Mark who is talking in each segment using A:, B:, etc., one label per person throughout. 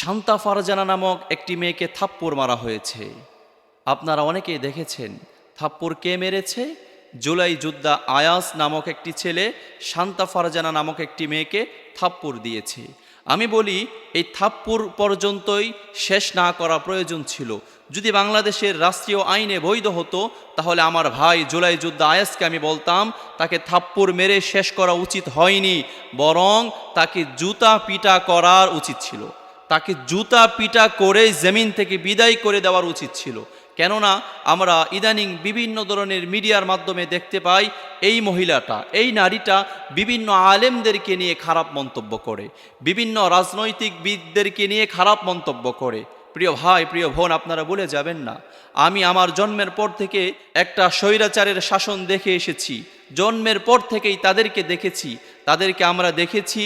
A: শান্তা ফারজানা নামক একটি মেয়েকে থাপ্পড় মারা হয়েছে। আপনারা অনেকেই দেখেছেন থাপ্পড় কে মেরেছে। জুলাই যোদ্ধা আয়াস নামক একটি ছেলে শান্তা ফারজানা নামক একটি মেয়েকে থাপ্পড় দিয়েছে। আমি বলি এই থাপ্পড় পর্যন্তই শেষ না করা প্রয়োজন ছিল। যদি বাংলাদেশের রাষ্ট্রীয় আইনে বৈধ হতো তাহলে আমার ভাই জুলাই যোদ্ধা আয়াসকে আমি বলতাম তাকে থাপ্পড় মেরে শেষ করা উচিত হয়নি, বরং তাকে জুতা পিটা করার উচিত ছিল। তাকে জুতা পিটা করে জমিন থেকে বিদায় করে দেওয়ার উচিত ছিল। কেননা আমরা ইদানিং বিভিন্ন ধরনের মিডিয়ার মাধ্যমে দেখতে পাই এই মহিলাটা, এই নারীটা বিভিন্ন আলেমদেরকে নিয়ে খারাপ মন্তব্য করে, বিভিন্ন রাজনৈতিকবিদদেরকে নিয়ে খারাপ মন্তব্য করে। প্রিয় ভাই, প্রিয় বোন, আপনারা ভুলে যাবেন না, আমি আমার জন্মের পর থেকে একটা স্বৈরাচারের শাসন দেখে এসেছি। জন্মের পর থেকেই তাদেরকে দেখেছি। তাদেরকে আমরা দেখেছি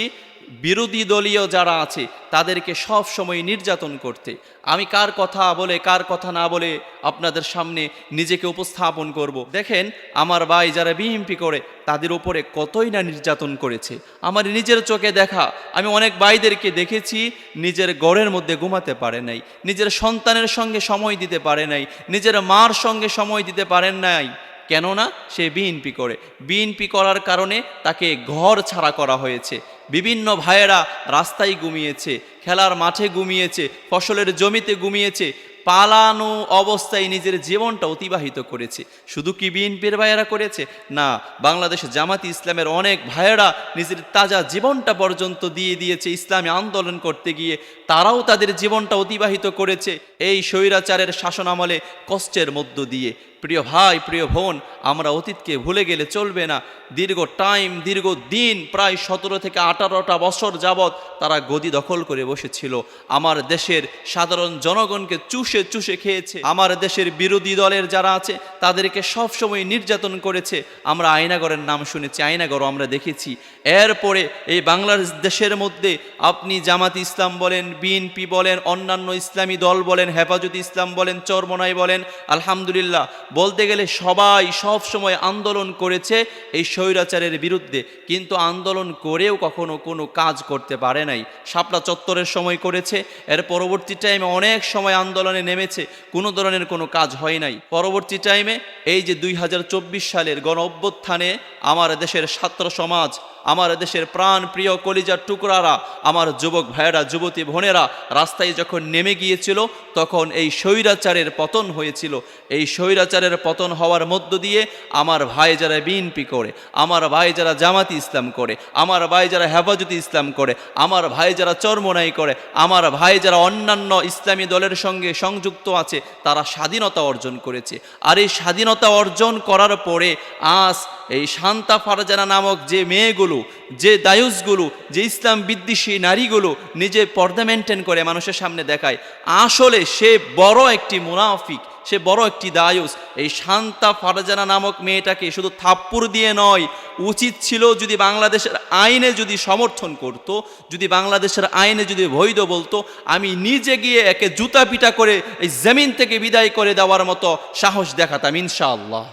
A: বিরোধী দলীয় যারা আছে তাদেরকে সব সময় নির্যাতন করতে। আমি কার কথা বলে কার কথা না বলে আপনাদের সামনে নিজেকে উপস্থাপন করব। দেখেন আমার ভাই যারা বিএনপি করে তাদের উপরে কতই না নির্যাতন করেছে। আমার নিজের চোখে দেখা, আমি অনেক ভাইদেরকে দেখেছি নিজের ঘরের মধ্যে ঘুমাতে পারে নাই, নিজের সন্তানের সঙ্গে সময় দিতে পারে নাই, নিজের মার সঙ্গে সময় দিতে পারেন নাই। কেননা সে বিএনপি করে। বিএনপি করার কারণে তাকে ঘর ছাড়া করা হয়েছে। বিভিন্ন ভাইয়েরা রাস্তায় ঘুমিয়েছে, খেলার মাঠে ঘুমিয়েছে, ফসলের জমিতে ঘুমিয়েছে, পালানো অবস্থায় নিজের জীবনটা অতিবাহিত করেছে। শুধু কি বিএনপির ভাইয়েরা করেছে? না, বাংলাদেশ জামাতি ইসলামের অনেক ভাইয়েরা নিজের তাজা জীবনটা পর্যন্ত দিয়ে দিয়েছে ইসলামী আন্দোলন করতে গিয়ে। তারাও তাদের জীবনটা অতিবাহিত করেছে এই স্বৈরাচারের শাসন আমলে কষ্টের মধ্য দিয়ে। প্রিয় ভাই, প্রিয় বোন, আমরা অতীতকে ভুলে গেলে চলবে না। দীর্ঘ দিন প্রায় 17 থেকে 18টা বছর যাবৎ তারা গদি দখল করে বসেছিল। আমার দেশের সাধারণ জনগণকে চুষে চুষে খেয়েছে। আমার দেশের বিরোধী দলের যারা আছে তাদেরকে সবসময় নির্যাতন করেছে। আমরা আয়নাগরের নাম শুনেছি, আয়নাগরও আমরা দেখেছি। এরপরে এই বাংলাদেশের মধ্যে আপনি জামাত ইসলাম বলেন, বিএনপি বলেন, অন্যান্য ইসলামী দল বলেন, হেফাজতে ইসলাম বলেন, চরমনাই বলেন, আলহামদুলিল্লাহ বলতে গেলে সবাই সব সময় আন্দোলন করেছে এই স্বৈরাচারের বিরুদ্ধে, কিন্তু আন্দোলন করেও কখনো কোনো কাজ করতে পারে নাই। শাপলা চত্বরের সময় করেছে, এর পরবর্তী টাইমে অনেক সময় আন্দোলনে নেমেছে, কোনো ধরনের কোনো কাজ হয় নাই। পরবর্তী টাইমে এই যে 2024 সালের গণ অভ্যুত্থানে আমার দেশের ছাত্র সমাজ, আমার দেশের প্রাণ প্রিয় কলিজার টুকরারা, আমার যুবক ভাইয়েরা, যুবতী বোনেরা রাস্তায় যখন নেমে গিয়েছিল তখন এই স্বৈরাচারের পতন হয়েছিল। এই স্বৈরাচারের পতন হওয়ার মধ্য দিয়ে আমার ভাই যারা বিএনপি করে, আমার ভাই যারা জামাতি ইসলাম করে, আমার ভাই যারা হেফাজতে ইসলাম করে, আমার ভাই যারা চরমনাই করে, আমার ভাই যারা অন্যান্য ইসলামী দলের সঙ্গে সংযুক্ত আছে, তারা স্বাধীনতা অর্জন করেছে। আর এই স্বাধীনতা অর্জন করার পরে আজ এই শান্তা ফারজানা নামক যে মেয়েগুলো, যে দায়ুসগুলো, যে ইসলাম বিদ্বেষী নারীগুলো নিজে পর্দা মেনটেন করে মানুষের সামনে দেখায়, আসলে সে বড় একটি মুনাফিক, সে বড় একটি দায়ুস। এই শান্তা ফারজানা নামক মেয়েটাকে শুধু থাপ্পড় দিয়ে নয়, উচিত ছিল যদি বাংলাদেশের আইনে যদি সমর্থন করত, যদি বাংলাদেশের আইনে যদি বৈধ বলতো, আমি নিজে গিয়ে একে জুতা পিটা করে এই জমিন থেকে বিদায় করে দেওয়ার মতো সাহস দেখাতাম ইনশাআল্লাহ।